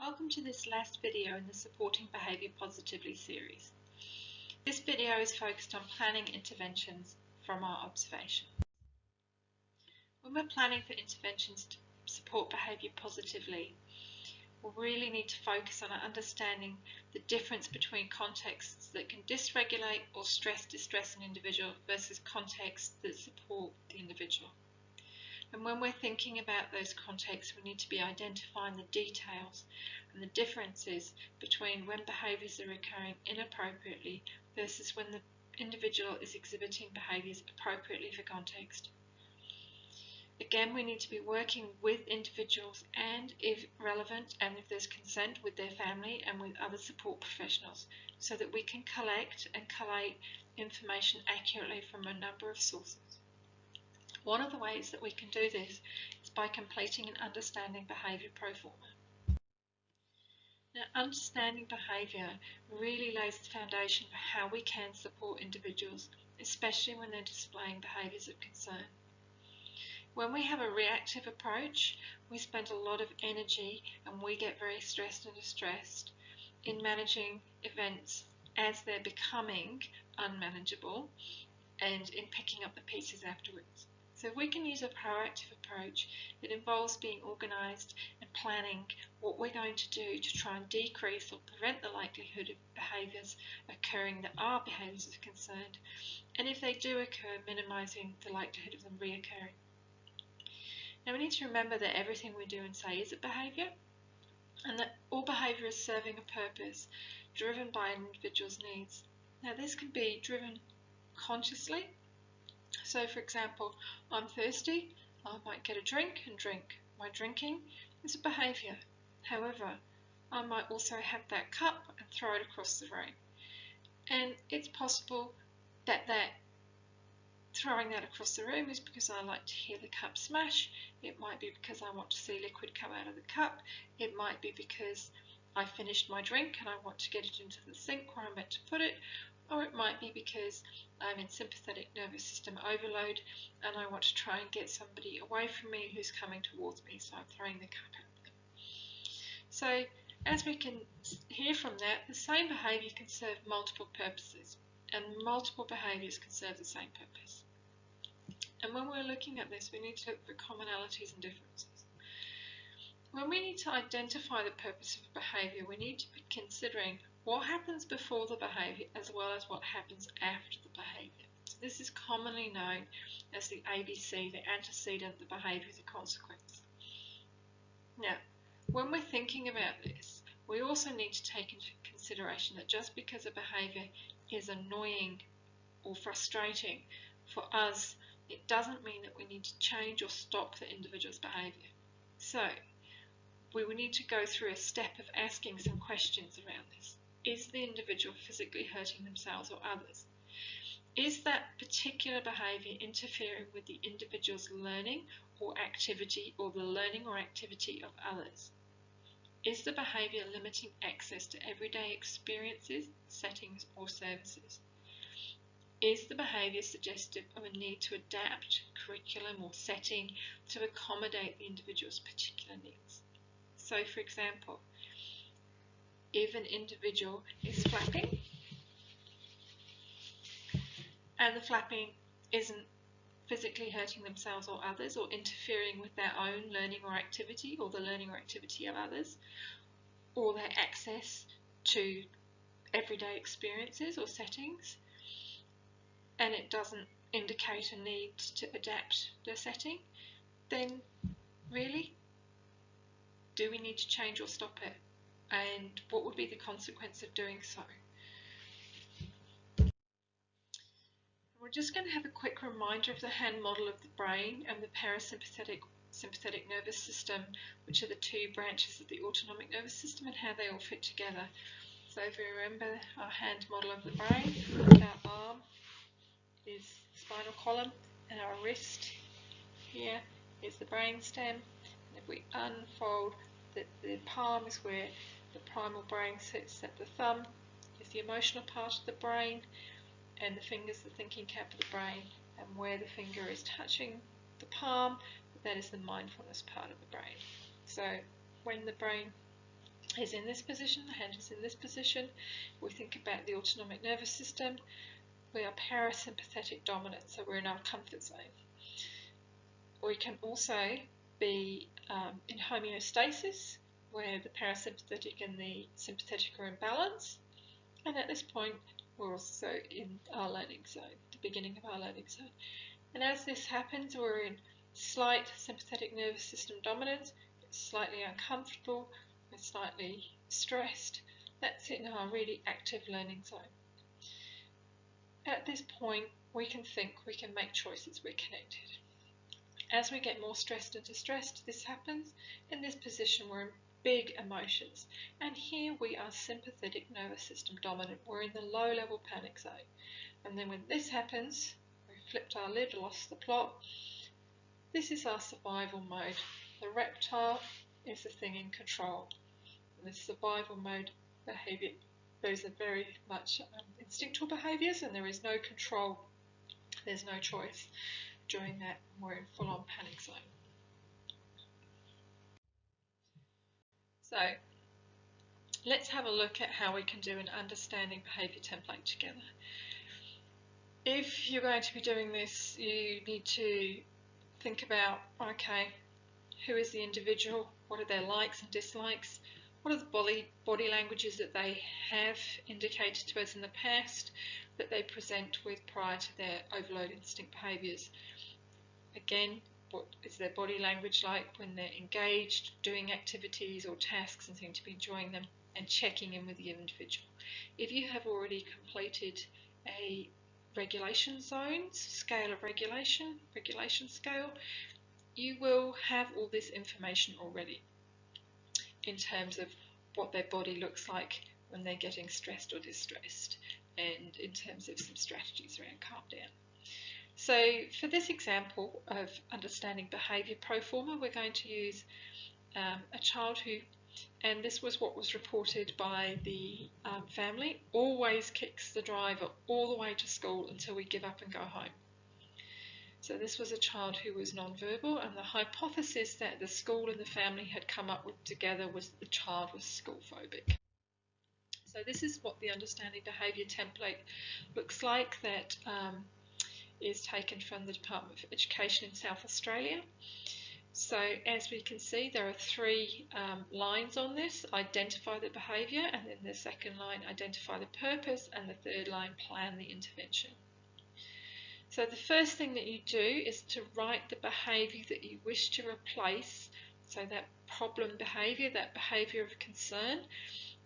Welcome to this last video in the Supporting Behaviour Positively series. This video is focused on planning interventions from our observation. When we're planning for interventions to support behaviour positively, we really need to focus on understanding the difference between contexts that can dysregulate or distress an individual versus contexts that support the individual. And when we're thinking about those contexts, we need to be identifying the details and the differences between when behaviours are occurring inappropriately versus when the individual is exhibiting behaviours appropriately for context. Again, we need to be working with individuals and, if relevant and if there's consent, with their family and with other support professionals so that we can collect and collate information accurately from a number of sources. One of the ways that we can do this is by completing an understanding behaviour proforma. Now, understanding behaviour really lays the foundation for how we can support individuals, especially when they're displaying behaviours of concern. When we have a reactive approach, we spend a lot of energy and we get very stressed and distressed in managing events as they're becoming unmanageable and in picking up the pieces afterwards. So if we can use a proactive approach, it involves being organised and planning what we're going to do to try and decrease or prevent the likelihood of behaviours occurring that are behaviours of concern, and if they do occur, minimising the likelihood of them reoccurring. Now we need to remember that everything we do and say is a behaviour, and that all behaviour is serving a purpose driven by an individual's needs. Now this can be driven consciously. So for example, I'm thirsty, I might get a drink and drink. My drinking is a behaviour. However, I might also have that cup and throw it across the room. And it's possible that throwing that across the room is because I like to hear the cup smash. It might be because I want to see liquid come out of the cup. It might be because I finished my drink and I want to get it into the sink where I'm meant to put it. Or it might be because I'm in sympathetic nervous system overload and I want to try and get somebody away from me who's coming towards me, so I'm throwing the cup at them. So as we can hear from that, the same behaviour can serve multiple purposes, and multiple behaviours can serve the same purpose. And when we're looking at this, we need to look for commonalities and differences. When we need to identify the purpose of a behaviour, we need to be considering what happens before the behaviour as well as what happens after the behaviour. So this is commonly known as the ABC, the antecedent, the behaviour, the consequence. Now, when we're thinking about this, we also need to take into consideration that just because a behaviour is annoying or frustrating for us, it doesn't mean that we need to change or stop the individual's behaviour. So, we will need to go through a step of asking some questions around this. Is the individual physically hurting themselves or others? Is that particular behaviour interfering with the individual's learning or activity or the learning or activity of others? Is the behaviour limiting access to everyday experiences, settings or services? Is the behaviour suggestive of a need to adapt curriculum or setting to accommodate the individual's particular needs? So for example, if an individual is flapping and the flapping isn't physically hurting themselves or others or interfering with their own learning or activity or the learning or activity of others or their access to everyday experiences or settings, and it doesn't indicate a need to adapt the setting, then really, do we need to change or stop it? And what would be the consequence of doing so? We're just going to have a quick reminder of the hand model of the brain and the sympathetic nervous system, which are the two branches of the autonomic nervous system, and how they all fit together. So if we remember our hand model of the brain, our arm is the spinal column and our wrist here is the brain stem. And if we unfold, the palm is where the primal brain sits, at the thumb is the emotional part of the brain, and the finger is the thinking cap of the brain, and where the finger is touching the palm, that is the mindfulness part of the brain. So when the brain is in this position, the hand is in this position. We think about the autonomic nervous system. We are parasympathetic dominant, so we're in our comfort zone. We can also be in homeostasis, where the parasympathetic and the sympathetic are in balance. And at this point, we're also in our learning zone, the beginning of our learning zone. And as this happens, we're in slight sympathetic nervous system dominance, slightly uncomfortable, we're slightly stressed. That's in our really active learning zone. At this point, we can think, we can make choices, we're connected. As we get more stressed and distressed, this happens. In this position, we're in big emotions. And here we are sympathetic nervous system dominant. We're in the low level panic zone. And then when this happens, we've flipped our lid, lost the plot. This is our survival mode. The reptile is the thing in control. And the survival mode behaviour, those are very much instinctual behaviours, and there is no control. There's no choice. During that, we're in full-on panic zone. So let's have a look at how we can do an understanding behaviour template together. If you're going to be doing this, you need to think about, okay, who is the individual? What are their likes and dislikes? What are the body languages that they have indicated to us in the past that they present with prior to their overload instinct behaviours? Again, what is their body language like when they're engaged, doing activities or tasks and seem to be enjoying them, and checking in with the individual. If you have already completed a regulation zones, scale of regulation scale, you will have all this information already in terms of what their body looks like when they're getting stressed or distressed, and in terms of some strategies around calm down. So for this example of understanding behaviour proforma, we're going to use a child who, and this was what was reported by the family, always kicks the driver all the way to school until we give up and go home. So this was a child who was non-verbal, and the hypothesis that the school and the family had come up with together was that the child was school phobic. So this is what the understanding behaviour template looks like, that is taken from the Department of Education in South Australia. So as we can see, there are three lines on this: identify the behaviour, and then the second line, identify the purpose, and the third line, plan the intervention. So the first thing that you do is to write the behaviour that you wish to replace. So that problem behaviour, that behaviour of concern,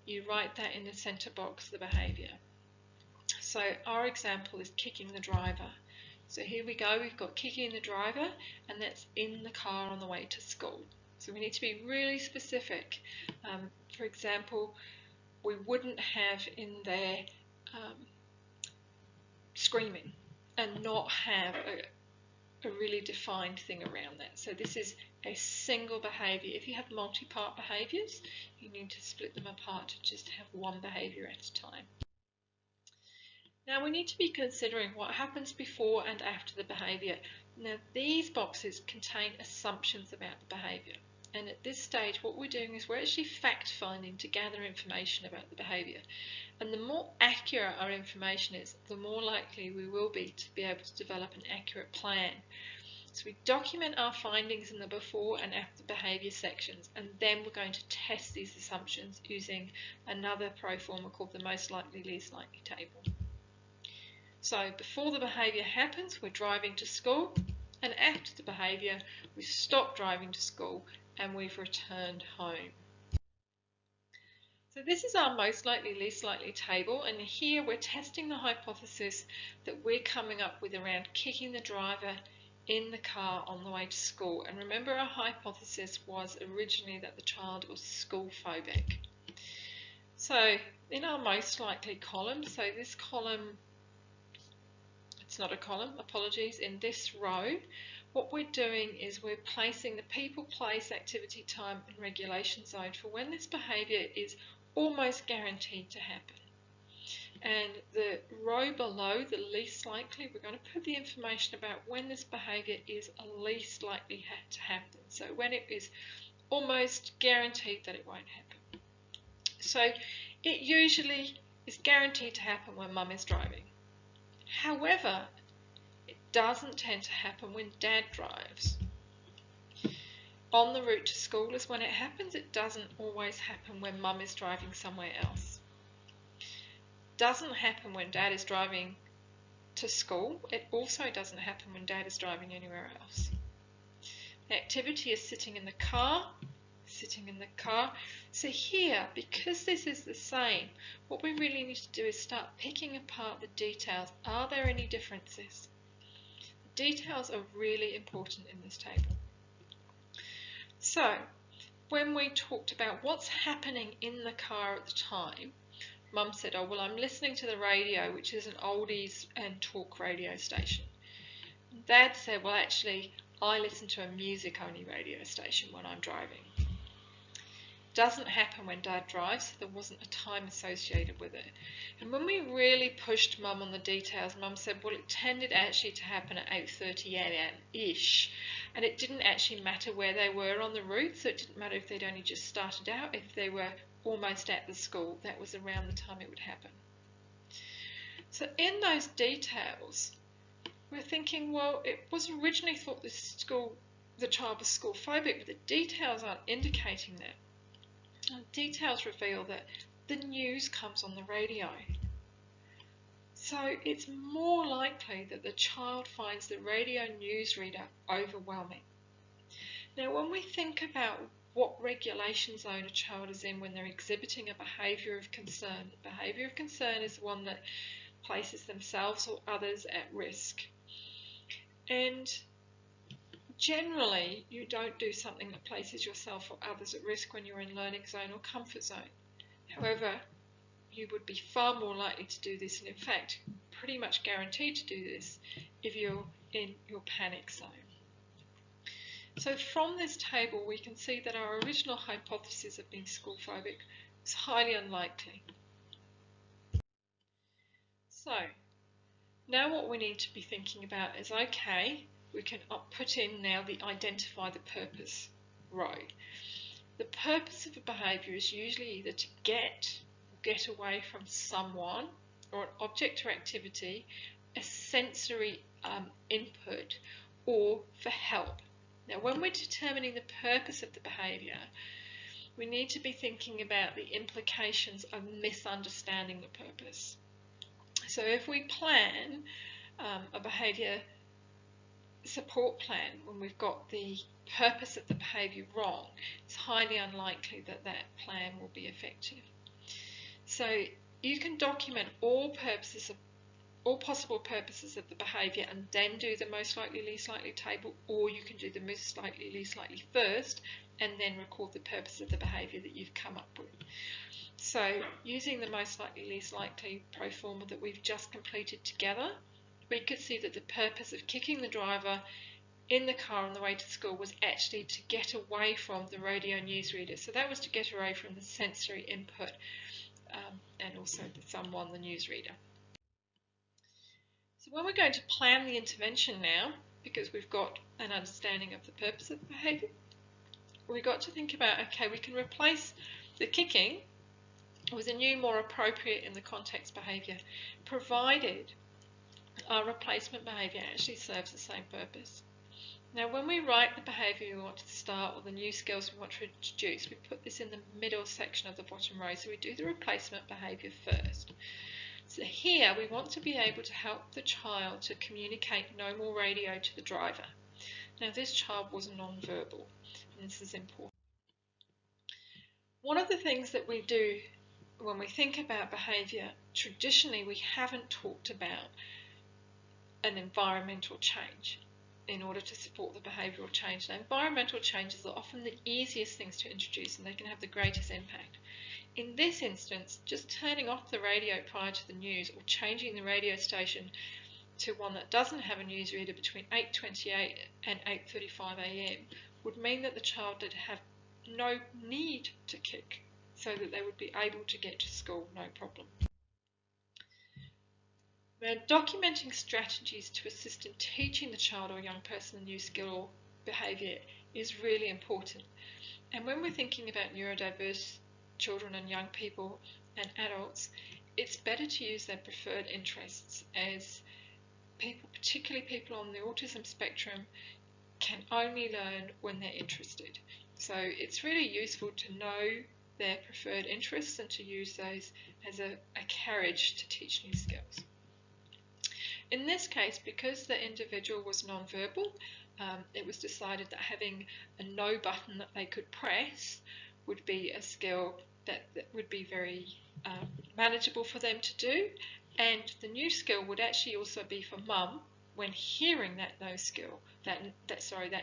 you write that in the centre box, the behaviour. So our example is kicking the driver. So here we go, we've got kicking the driver, and that's in the car on the way to school. So we need to be really specific. For example, we wouldn't have in there screaming and not have a really defined thing around that. So this is a single behaviour. If you have multi-part behaviours, you need to split them apart to just have one behaviour at a time. Now we need to be considering what happens before and after the behaviour. Now these boxes contain assumptions about the behaviour, and at this stage what we're doing is we're actually fact finding to gather information about the behaviour, and the more accurate our information is, the more likely we will be to be able to develop an accurate plan. So we document our findings in the before and after behaviour sections, and then we're going to test these assumptions using another proforma called the most likely least likely table. So before the behaviour happens, we're driving to school, and after the behaviour, we've stopped driving to school and we've returned home. So this is our most likely least likely table, and here we're testing the hypothesis that we're coming up with around kicking the driver in the car on the way to school. And remember, our hypothesis was originally that the child was school phobic. So in our most likely column, so this column, it's not a column, apologies, in this row, what we're doing is we're placing the people, place, activity, time and regulation zone for when this behaviour is almost guaranteed to happen. And the row below, the least likely, we're going to put the information about when this behaviour is least likely to happen. So when it is almost guaranteed that it won't happen. So it usually is guaranteed to happen when mum is driving. However, it doesn't tend to happen when dad drives. On the route to school is when it happens. It doesn't always happen when mum is driving somewhere else. Doesn't happen when dad is driving to school. It also doesn't happen when dad is driving anywhere else. The activity is sitting in the car. So here, because this is the same, what we really need to do is start picking apart the details. Are there any differences? The details are really important in this table. So, when we talked about what's happening in the car at the time, Mum said, oh, well, I'm listening to the radio, which is an oldies and talk radio station. Dad said, well, actually, I listen to a music-only radio station when I'm driving. Doesn't happen when Dad drives, so there wasn't a time associated with it. And when we really pushed Mum on the details, Mum said, well, it tended actually to happen at 8:30 a.m.-ish, and it didn't actually matter where they were on the route, so it didn't matter if they'd only just started out, if they were almost at the school, that was around the time it would happen. So in those details, we're thinking, well, it was originally thought the child was school phobic, but the details aren't indicating that. And details reveal that the news comes on the radio. So it's more likely that the child finds the radio newsreader overwhelming. Now, when we think about what regulation zone a child is in when they're exhibiting a behaviour of concern, behaviour of concern is the one that places themselves or others at risk. And generally, you don't do something that places yourself or others at risk when you're in learning zone or comfort zone. However, you would be far more likely to do this, and in fact, pretty much guaranteed to do this if you're in your panic zone. So from this table, we can see that our original hypothesis of being school phobic was highly unlikely. So now what we need to be thinking about is, okay, we can put in now the identify the purpose row. The purpose of a behaviour is usually either to get away from someone or an object or activity, a sensory input, or for help. Now, when we're determining the purpose of the behaviour, we need to be thinking about the implications of misunderstanding the purpose. So if we plan a behaviour support plan when we've got the purpose of the behaviour wrong, it's highly unlikely that that plan will be effective. So you can document all possible purposes of the behaviour and then do the most likely, least likely table, or you can do the most likely, least likely first and then record the purpose of the behaviour that you've come up with. So using the most likely, least likely pro forma that we've just completed together, we could see that the purpose of kicking the driver in the car on the way to school was actually to get away from the radio newsreader. So that was to get away from the sensory input and also the newsreader. So when we're going to plan the intervention now, because we've got an understanding of the purpose of the behaviour, we've got to think about, okay, we can replace the kicking with a new, more appropriate in the context behaviour, provided our replacement behaviour actually serves the same purpose. Now, when we write the behaviour we want to start or the new skills we want to introduce, we put this in the middle section of the bottom row. So we do the replacement behaviour first. So here we want to be able to help the child to communicate no more radio to the driver. Now, this child was non-verbal, and this is important. One of the things that we do when we think about behaviour, traditionally we haven't talked about an environmental change in order to support the behavioural change. Now, environmental changes are often the easiest things to introduce and they can have the greatest impact. In this instance, just turning off the radio prior to the news or changing the radio station to one that doesn't have a newsreader between 8:28 and 8:35 a.m. would mean that the child would have no need to kick, so that they would be able to get to school no problem. Now, documenting strategies to assist in teaching the child or young person a new skill or behaviour is really important. And when we're thinking about neurodiverse children and young people and adults, it's better to use their preferred interests, as people, particularly people on the autism spectrum, can only learn when they're interested. So it's really useful to know their preferred interests and to use those as a carriage to teach new skills. In this case, because the individual was non-verbal, it was decided that having a no button that they could press would be a skill that would be very manageable for them to do, and the new skill would actually also be for mum, when hearing that no skill, that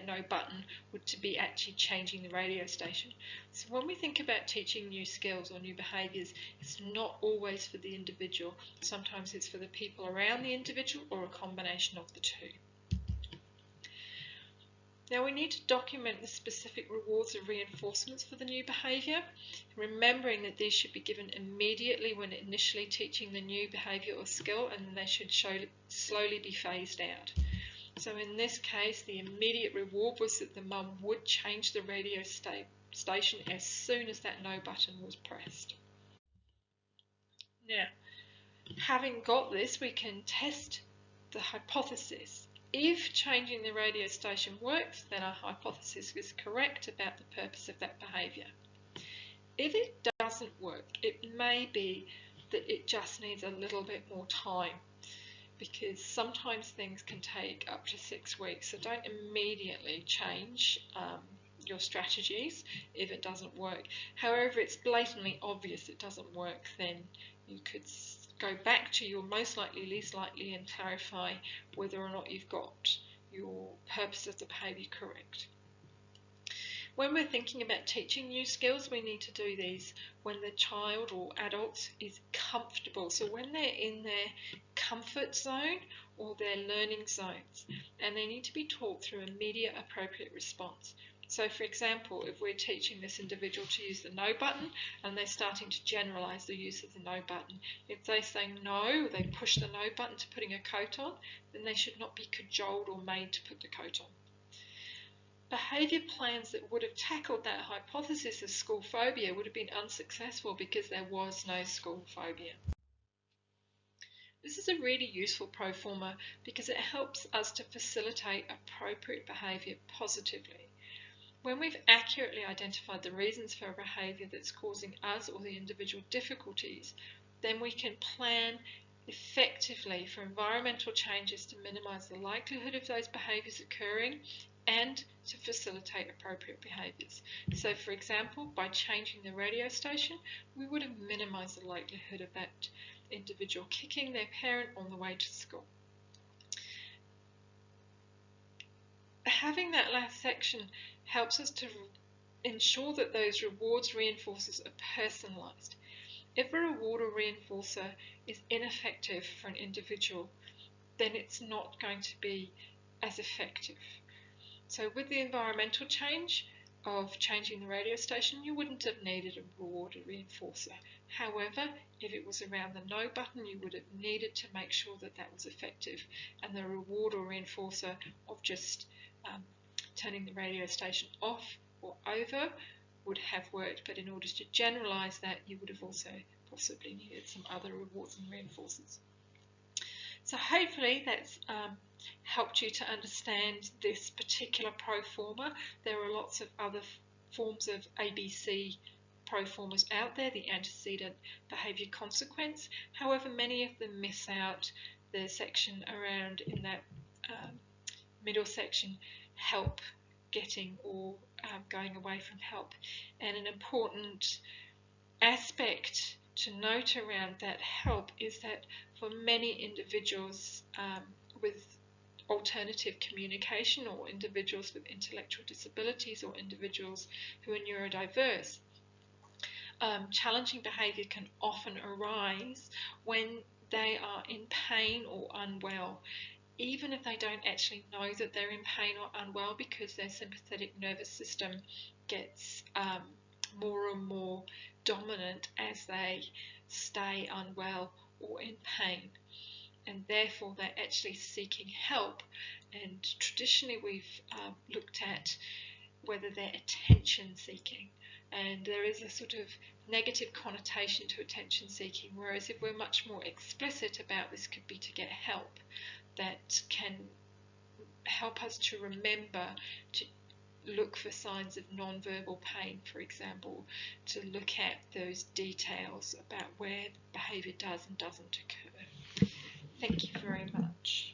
no button, would to be actually changing the radio station. So when we think about teaching new skills or new behaviours, it's not always for the individual. Sometimes it's for the people around the individual, or a combination of the two. Now we need to document the specific rewards or reinforcements for the new behaviour, remembering that these should be given immediately when initially teaching the new behaviour or skill, and they should slowly be phased out. So in this case, the immediate reward was that the mum would change the radio station as soon as that no button was pressed. Now, having got this, we can test the hypothesis. If changing the radio station works, then our hypothesis is correct about the purpose of that behaviour. If it doesn't work, it may be that it just needs a little bit more time, because sometimes things can take up to 6 weeks. So don't immediately change your strategies if it doesn't work. However, if it's blatantly obvious it doesn't work, then you could go back to your most likely, least likely, and clarify whether or not you've got your purpose of the behaviour correct. When we're thinking about teaching new skills, we need to do these when the child or adult is comfortable. So when they're in their comfort zone or their learning zones, and they need to be taught through immediate appropriate response. So for example, if we're teaching this individual to use the no button and they're starting to generalise the use of the no button, if they say no, they push the no button to putting a coat on, then they should not be cajoled or made to put the coat on. Behaviour plans that would have tackled that hypothesis of school phobia would have been unsuccessful because there was no school phobia. This is a really useful pro forma because it helps us to facilitate appropriate behaviour positively. When we've accurately identified the reasons for a behaviour that's causing us or the individual difficulties, then we can plan effectively for environmental changes to minimise the likelihood of those behaviours occurring and to facilitate appropriate behaviours. So for example, by changing the radio station, we would have minimised the likelihood of that individual kicking their parent on the way to school. Having that last section helps us to ensure that those rewards reinforcers are personalised. If a reward or reinforcer is ineffective for an individual, then it's not going to be as effective. So with the environmental change of changing the radio station, you wouldn't have needed a reward or reinforcer. However, if it was around the no button, you would have needed to make sure that that was effective, and the reward or reinforcer of just turning the radio station off or over would have worked, but in order to generalise that, you would have also possibly needed some other rewards and reinforcers. So hopefully that's helped you to understand this particular pro forma. There are lots of other forms of ABC pro formas out there, the antecedent behaviour consequence. However, many of them miss out the section around in that middle section, help getting or going away from help. And an important aspect to note around that help is that for many individuals with alternative communication, or individuals with intellectual disabilities, or individuals who are neurodiverse, challenging behaviour can often arise when they are in pain or unwell, even if they don't actually know that they're in pain or unwell, because their sympathetic nervous system gets more and more dominant as they stay unwell or in pain, and therefore they're actually seeking help. And traditionally we've looked at whether they're attention seeking. and there is a sort of negative connotation to attention seeking, whereas if we're much more explicit about this could be to get help, that can help us to remember to look for signs of non-verbal pain, for example, to look at those details about where behaviour does and doesn't occur. Thank you very much.